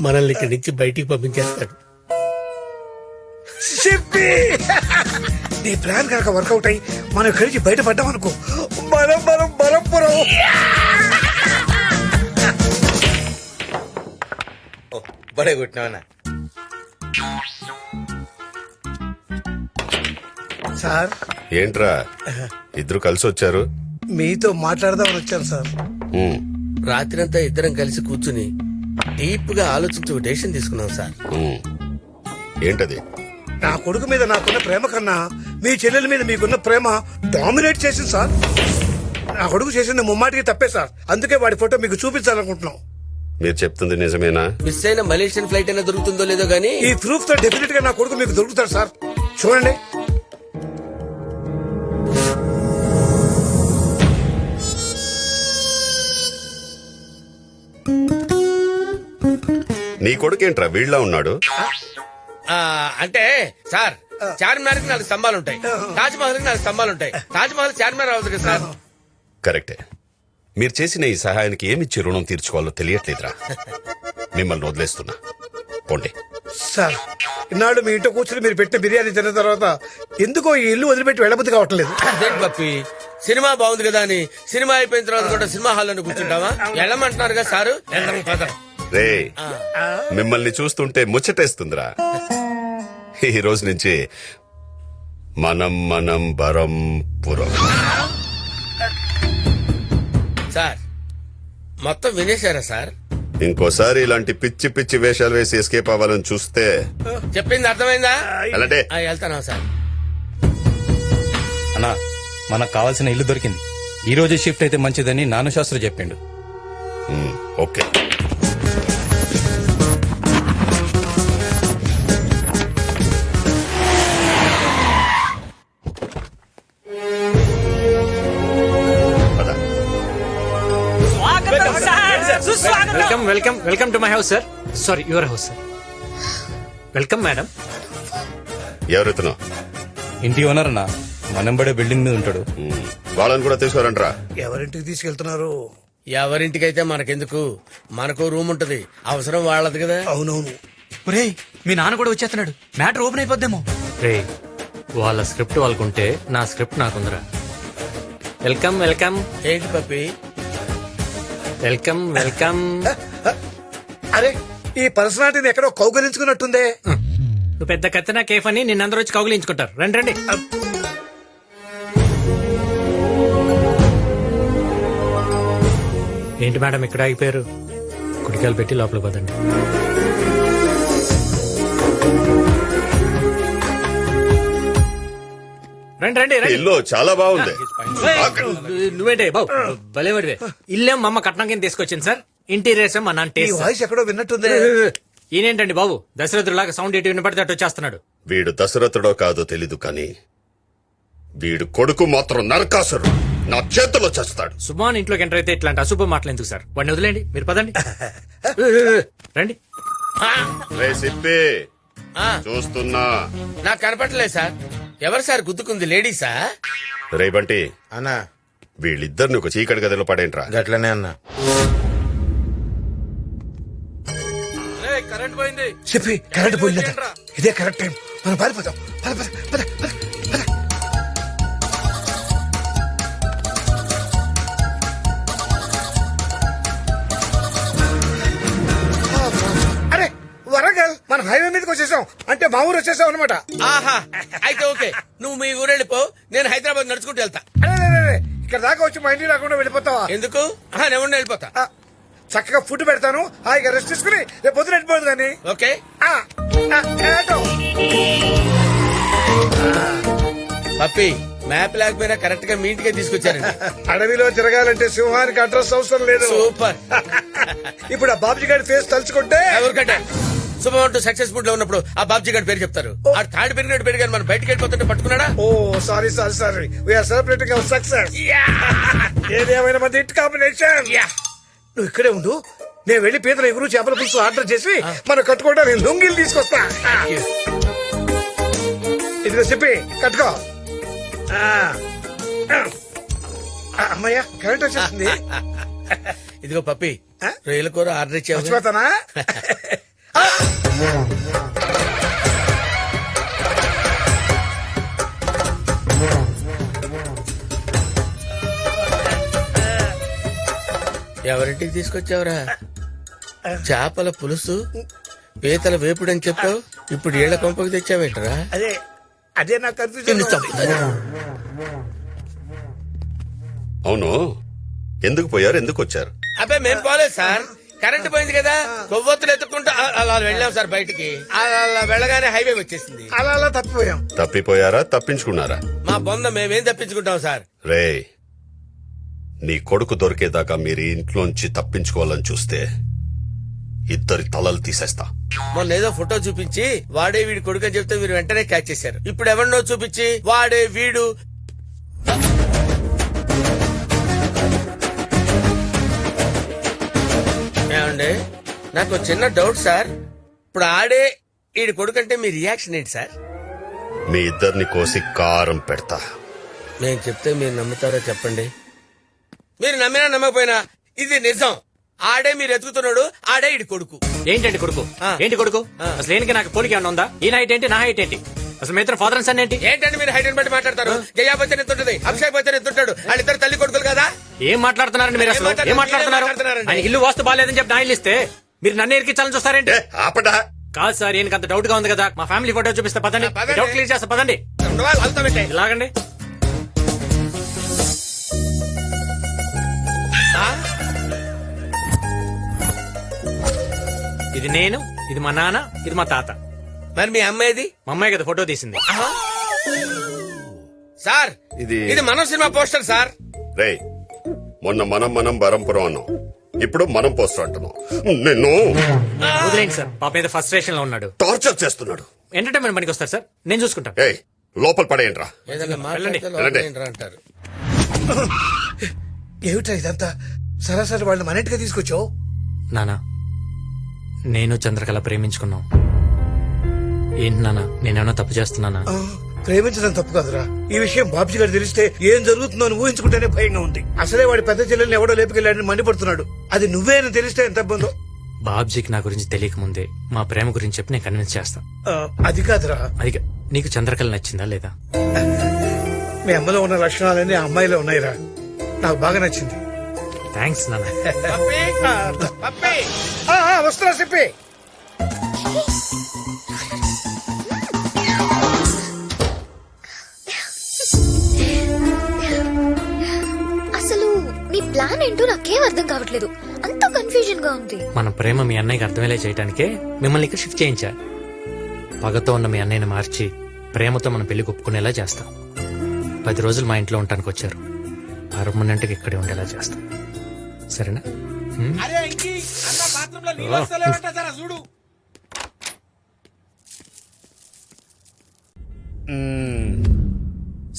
మనల్ని ఇక్కడి నుంచి బయటికి పంపించేస్తాడు. నీ ప్లాన్ కనుక వర్కౌట్ అయ్యి మనం ఇక్కడి నుంచి బయటపడ్డాం అనుకో, మనం బలంపురం. బడే కొట్టినావన్నా. సార్ ఏంట్రా ఇద్దరు కలిసి వచ్చారు? మీతో మాట్లాడదామని వచ్చాను సార్. రాత్రంతా ఇద్దరం కలిసి కూర్చుని డీప్ గా ఆలోచించి ఒక డెసిషన్ తీసుకున్నాం సార్. ఏంటది? నా కొడుకు మీద నాకున్న ప్రేమ కన్నా మీ చెల్లెల మీద మీకున్న ప్రేమ డామినేట్ చేసింది సార్. నా కొడుకు చేసింది ముమ్మాటికి తప్పే సార్. అందుకే వాడి ఫోటో మీకు చూపించాలనుకుంటున్నాం. మీరు చెప్తుంది నిజమేనా? మిస్ అయిన మలేషియన్ ఫ్లైట్ అయినా దొరుకుతుందో లేదో గానీ ఈ ప్రూఫ్ తో డెఫినెట్ గా నా కొడుకు మీకు దొరుకుతాడు సార్. చూడండి. నీ కొడుకేంట్రా వీళ్ళ ఉన్నాడు? అంటే సార్, చార్మినార్ కి 4 స్తంభాలు ఉంటాయి, తాజ్ మహల్ కి 4 స్తంభాలు ఉంటాయి. తాజ్ మహల్ చార్మినార్ అవుతుంది కదా సార్. కరెక్టే. మీరు చేసిన ఈ సహాయానికి ఏమిచ్చి రుణం తీర్చుకోవాలో తెలియట్లేదురా. మిమ్మల్ని వదిలేస్తున్నా, పోండి. సార్, ఇన్నాళ్ళు మీ ఇంట్లో కూర్చుని మీరు పెట్టిన బిర్యానీ తిన్న తర్వాత ఎందుకో ఈ ఇల్లు వదిలిపెట్టి వెళ్ళబుద్ధి కావట్లేదు. అదేంటి పప్పి, సినిమా బాగుంది కదా అని సినిమా అయిపోయిన తర్వాత కూడా సినిమా హాల్ లో కూర్చుంటావా? వెళ్ళమంటున్నారు కదా సారు. రే, మిమ్మల్ని చూస్తుంటే ముచ్చటేస్తుందిరా. ఈ రోజు నుంచి మనం బరంపురం. సార్, మొత్తం వినేశారా సార్? ఇంకోసారి ఇలాంటి పిచ్చి పిచ్చి వేషాలు వేసి ఎస్కేప్ అవ్వాలని చూస్తే చెప్పింది అర్థమైందా? అలాంటే వెళ్తానా సార్? అన్నా, మనకు కావాల్సిన ఇల్లు దొరికింది. ఈ రోజు షిఫ్ట్ అయితే మంచిదని నాను శాస్త్రి చెప్పిండు. Okay. Welcome to my house sir. Sorry, your house sir. Welcome madam. ఎవరెత్తునో? ఇంటి ఓనర్ అన్నా, మనంబడే బిల్డింగ్ మీద ఉంటాడు. వాళ్ళని కూడా తీసుకురంట్రా. ఎవరింటికి తీసుకెళ్తున్నారు? ఎవరింటికైతే మనకెందుకు, మనకు రూమ్ ఉంటది, అవసరం వాళ్ళది కదా. అవునవును. ఒరేయ్, మీ నాన్న కూడా వచ్చేస్తున్నాడు. Matter open అయిపోద్దేమో. రే, వాళ్ళ స్క్రిప్ట్ వాళ్ళకుంటే నా స్క్రిప్ట్ నాకుందరా. Welcome welcome. ఏంటి పప్పి? Welcome welcome. అరే, ఈ పర్సనాలిటీని ఎక్కడో కౌగలించుకున్నట్టుందే. నువ్వు పెద్ద కత్తినా కేఫ్ అని నిన్నందరూ వచ్చి కౌగిలించుకుంటారు. రండి రండి. ఏంటి మేడం ఇక్కడ ఆగిపోయారు? కుడికాయలు పెట్టి లోపల పోదండి. రండి రండి రండి. ఇల్లు చాలా బాగుంది. నువ్వేంటే బాబు భలేవాడివే. ఇల్లేం మా అమ్మ కట్నం కింద తీసుకొచ్చింది సార్. ఇంటీరియర్స్ మా నాన్న ఈ టేస్ట్. వాయిస్ ఎక్కడో విన్నట్టుందే. ఈయనేంటండి బాబు దశరథులాగా సౌండ్ ఎటు వినపడితే అటు వచ్చేస్తున్నాడు. వీడు దశరథుడో కాదో తెలీదు కానీ వీడు కొడుకు మాత్రం నరకాసురు. నా చేతిలో చేస్తాడు. సుమాన్ ఇంట్లోకి ఎంటర్ అయితే ఇట్లాంటి అశుభ మాటలు ఎందుకు సార్? వాడిని వదిలేండి, మీరు పదండి. రండి. రే సిప్పి, ఆ, చూస్తున్నా. నాకు కనపడలేదు సార్. ఎవరు సార్ గుద్దుకుంది? లేడీసా? రే బంటి, అన్నా వీళ్ళిద్దరిని ఒక చీకటి గదిలో పడేంట్రా. గట్లనే అన్నా. కరెంట్ పోయింది. చెప్పి కరెంట్ పోయిందట. ఇదే కరెక్ట్ టైం, మనం పారిపోతాం. పద, పద, పద, పద, పద. అరే, వరంగల్ మన హైవే మీదకి వచ్చేసాం. అంటే మా ఊరు వచ్చేసాం అనమాట. ఆహా, అయితే ఓకే. నువ్వు మీ ఊరు వెళ్ళిపో, నేను హైదరాబాద్ నడుచుకుంటూ వెళ్తా. అరే, ఇక్కడ దాకా వచ్చి మా ఇంటికి రాకుండా వెళ్ళిపోతావా? ఎందుకు? నేను వెళ్ళిపోతా. చక్కగా ఫుడ్ పెడతాను, హాయిగా రెస్ట్ తీసుకుని రేపు పొద్దున వెళ్ళిపోదు కానీ. ఓకే. పప్పి, మ్యాప్ లేకపోయినా కరెక్ట్ గా మీ ఇంటికే తీసుకొచ్చారండి. అడవిలో తిరగాలంటే సింహానికి అడ్రస్ అవసరం లేదు. సూపర్. ఇప్పుడు ఆ బాబుజీ గారి ఫేస్ తలుచుకుంటే ఎవరికంటే శుభమంటూ సక్సెస్ఫుల్ లో ఉన్నప్పుడు ఆ బాబ్జీ గారి పేరు చెప్తారు. ఆ తాడు పెరిగినట్టు పెరిగారు, మనం బయటకు వెళ్ళిపోతుంటే పట్టుకున్నాడా? Oh sorry we are celebrating our success. ఏదేమైనా మంది హిట్ కాంబినేషన్. నువ్వు ఇక్కడే ఉండు, నేను వెళ్లి పీతల ఎగురు చేపల పులుసు ఆర్డర్ చేసి మనం కట్టుకోవడానికి లొంగిలు తీసుకొస్తా. ఇదిగో చెప్పి కట్టుకో. అమ్మయ్యా, కరెంట్ వచ్చేస్తుంది. ఇదిగో పప్పి, రొయ్యల కూర ఆర్డర్ ఇచ్చావు మర్చిపోతానా ఎవరింటికి తీసుకొచ్చావురా చేపల పులుసు పీతల వేపుడు అని చెప్పావు ఇప్పుడు ఏళ్ల కొంపకి తెచ్చావేంటరా అదే అదే నాకు కన్ఫ్యూజన్ అవును ఎందుకు పోయారు ఎందుకు వచ్చారు అబ్బాయి మేం పోలేదు సార్ కరెంట్ పోయింది కదా కొవ్వొత్తులు ఎత్తుకుంటూ అలా వెళ్ళాం సార్ బయటికి అలా వెళ్ళగానే హైవే వచ్చేసింది అలా అలా తప్పిపోయాం. తప్పిపోయారా తప్పించుకున్నారా మా బొంద మేమేం తప్పించుకుంటాం సార్ రే నీ కొడుకు దొరికేదాకా మీరు ఇంట్లోంచి తప్పించుకోవాలని చూస్తే ఇద్దరి తలలు తీసేస్తా. మొన్న ఏదో ఫోటో చూపించి వాడే వీడి కొడుకు అని చెప్తే మీరు వెంటనే క్యాచ్ చేశారు. ఇప్పుడు ఎవరినో చూపించి వాడే వీడు ఏమండి నాకు ఒక చిన్న డౌట్ సార్. ఇప్పుడు ఆడే వీడి కొడుకు అంటే మీ రియాక్షన్ ఏంటి సార్? మీ ఇద్దరిని కోసి కారం పెడతా. నేను చెప్తే మీరు నమ్ముతారో చెప్పండి. మీరు నమ్మినా నమ్మకపోయినా ఇది నిజం. ఆడే మీరు ఎత్తుకుతున్నాడు, ఆడే ఇడి కొడుకు. ఏంటండి కొడుకు? ఏంటి కొడుకు? అసలు ఏనికి నాకు పోలిక ఏమన్నా ఉందా? ఈ హైట్ ఏంటి, నా హైట్ ఏంటి? అసలు మీ ఇద్దరు ఫాదర్ అండ్ సన్ ఏంటి? ఏంటంటే మీరు హైట్ బట్టి మాట్లాడతారు. జయాపతి ఎత్తుంటది, అభిషేక్ బచ్చన్ ఎత్తుంటాడు. వాళ్ళిద్దరు తల్లి కొడుకులు కదా. ఏం మాట్లాడుతున్నారండి మీరు? అసలు ఏం మాట్లాడుతున్నారు? ఆయన ఇల్లు వాస్తు బాగాలేదని చెప్పి నా ఇల్లు ఇస్తే మీరు నన్ను ఎరికించాలని చూస్తారేంటి? ఆపడా కాదు సార్, ఈయనకి అంత డౌట్ గా ఉంది కదా. మా ఫ్యామిలీ ఫోటో చూపిస్తే పదండి, డౌట్ క్లియర్ చేస్తా పదండి. ఇలాగండి. ఇది నేను, ఇది మా నాన్న, ఇది మా తాత. మరి మీ అమ్మాయిది? మా అమ్మాయి కదా ఫోటో తీసింది. సార్ ఇది మనం సినిమా పోస్టర్ సార్. రే మొన్న మనం బరంపురం అన్నాం, ఇప్పుడు మనం పోస్టర్ అంటున్నాం. నిన్ను వదిలేండి సార్, పాప మీద ఫస్ట్ స్టేషన్ లో ఉన్నాడు. టార్చర్ చేస్తున్నాడు. ఎంటర్టైన్మెంట్ పనికి వస్తారు సార్, నేను చూసుకుంటాను. ఏయ్ లోపల పడేయండిరా. ఏదన్నా వెళ్ళండి. మాట్లాడితే లోపల ఏంట్రా అంటారు. ఏమిటా ఇదంతా? సరాసరి వాళ్ళని మన ఇంటికి తీసుకొచ్చావు. నానా, నేను చంద్రకళ ప్రేమించుకున్నాం. ఏంటి నానా, నేనేమన్నా తప్పు చేస్తున్నానా? ప్రేమించడం తప్పు కాదురా. ఈ విషయం బాబ్జీ గారు తెలిస్తే ఏం జరుగుతుందో అని ఊహించుకుంటేనే భయంగా ఉంది. అసలే వాడి పెద్ద చెల్లెల్ని ఎవడో లేపుకెళ్ళాడని మండిపడుతున్నాడు. అది నువ్వే అని తెలిస్తే ఎంత ఇబ్బందో. బాబ్జీకి నా గురించి తెలియక ముందే మా ప్రేమ గురించి చెప్పి నేను కన్విన్స్ చేస్తా. అది కాదురా, అది నీకు చంద్రకళ నచ్చిందా లేదా? మీ అమ్మలో ఉన్న లక్షణాలన్నీ ఆ అమ్మాయిలో ఉన్నాయిరా. నాకు బాగా నచ్చింది. థ్యాంక్స్ నాన్న. వస్తున్నా చెప్పి. అసలు మీ ప్లాన్ ఏంటో నాకేం అర్థం కావట్లేదు. అంత కన్ఫ్యూజన్ గా ఉంది. మన ప్రేమ మీ అన్నయ్యకి అర్థమయ్యేలా చేయడానికే మిమ్మల్ని ఇక్కడ షిఫ్ట్ చేయించా. పగతో ఉన్న మీ అన్నయ్యని మార్చి ప్రేమతో మన పెళ్లి ఒప్పుకునేలా చేస్తాం. 10 రోజులు మా ఇంట్లో ఉండటానికి వచ్చారు. పర్మనెంట్ గా ఇక్కడే ఉండేలా చేస్తాం. సరేనా? చూడు.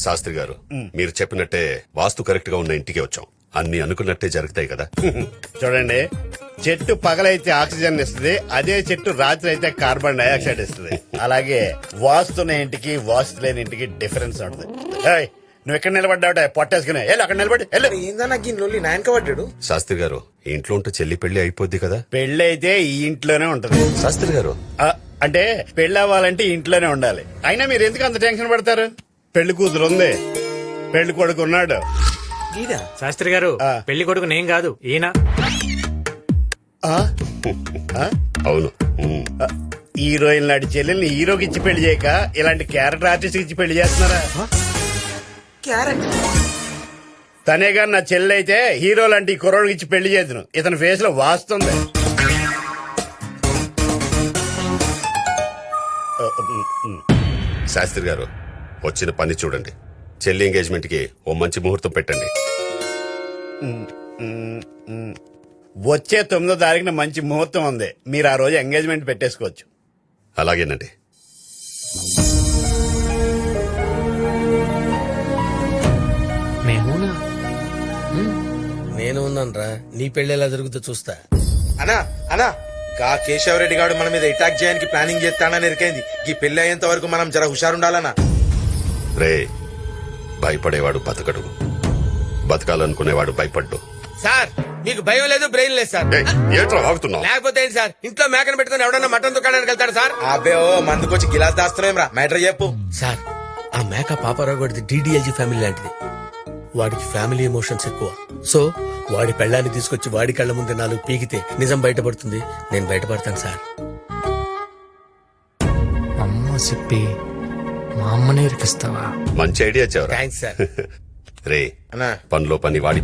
శాస్త్రి గారు మీరు చెప్పినట్టే వాస్తు కరెక్ట్ గా ఉన్న ఇంటికి వచ్చాం. అన్ని అనుకున్నట్టే జరుగుతాయి కదా. చూడండి, చెట్టు పగలైతే ఆక్సిజన్ ఇస్తుంది, అదే చెట్టు రాత్రి అయితే కార్బన్ డైఆక్సైడ్ ఇస్తుంది. అలాగే వాస్తున్న ఇంటికి వాస్తు లేని ఇంటికి డిఫరెన్స్ ఉంటుంది. ఏయ్, నువ్వు ఎక్కడ నిలబడ్డావుట పొట్టేసుకునే అక్కడ నిలబడి ఏందన్నా గిన్నెలు నాయనక పడ్డాడు. శాస్త్రి గారు ఈ ఇంట్లో ఉంటే చెల్లి పెళ్లి అయిపోద్ది కదా. పెళ్లి అయితే ఈ ఇంట్లోనే ఉంటది. శాస్త్రి గారు అంటే పెళ్లి అవ్వాలంటే ఇంట్లోనే ఉండాలి. అయినా మీరు ఎందుకు అంత టెన్షన్ పడతారు? పెళ్లి కూతురు ఉంది, పెళ్లి కొడుకు ఉన్నాడు. శాస్త్రి గారు, పెళ్లి కొడుకు నేను కాదు, ఈయన. అవును. హీరోయిన్ లాంటి చెల్లెల్ని హీరోకి ఇచ్చి పెళ్లి చేయక ఇలాంటి క్యారెక్టర్ ఆర్టిస్ట్ ఇచ్చి పెళ్లి చేస్తున్నారా? తనే గారు నా చెల్లి అయితే హీరో లాంటి కుర్రోడికి ఇచ్చి పెళ్లి చేద్దును. ఇతని ఫేస్ లో వాస్తుంది. శాస్త్రి గారు వచ్చిన పని చూడండి. చెల్లి ఎంగేజ్మెంట్ కి ఓ మంచి ముహూర్తం పెట్టండి. వచ్చే 9వ తారీఖున మంచి ముహూర్తం ఉంది. మీరు ఆ రోజు ఎంగేజ్మెంట్ పెట్టేసుకోవచ్చు. అలాగేనండి. నేను ఉన్నానురా, నీ పెళ్లి ఎలా జరుగుతుందో చూస్తా. అనా గా కేశవరెడ్డి గారు మన మీద అటాక్ చేయడానికి ప్లానింగ్ చేస్తానని ఎరికైంది. ఈ పెళ్లి అయ్యేంత వరకు మనం జర హుషారుండాలనా. రే భయపడేవాడు బతకడు, బతకాలనుకునేవాడు భయపడ్డు. సార్ మీకు భయం లేదు బ్రెయిన్ లేదు సార్. ఏయ్, ఏంట్రా వాగుతున్నావు? లేకపోతే ఏంటి సార్, ఇంట్లో మేకను పెట్టుకుని ఎవడన్నా మటన్ దుకాణానికి వెళ్తాడు సార్? అబ్బే ఓ మందుకొచ్చి గిలాస్ దాస్తున్నాం రా మ్యాటర్ చెప్పు. సార్ ఆ మేక పాపారావు గడిది DDLG ఫ్యామిలీ లాంటిది. వాడికి ఫ్యామిలీ ఎమోషన్స్ ఎక్కువ. సో వాడి పెళ్ళాన్ని తీసుకొచ్చి వాడి కళ్ళ ముందు 4 పీకితే నిజం బయటపడుతుంది. నేను బయటపడతాను సార్. అమ్మ చెప్పి మా అమ్మనే ఇరికిస్తావా? మంచి ఐడియా చెవరా. Thanks sir. రే అన్నా పనిలో పని వాడి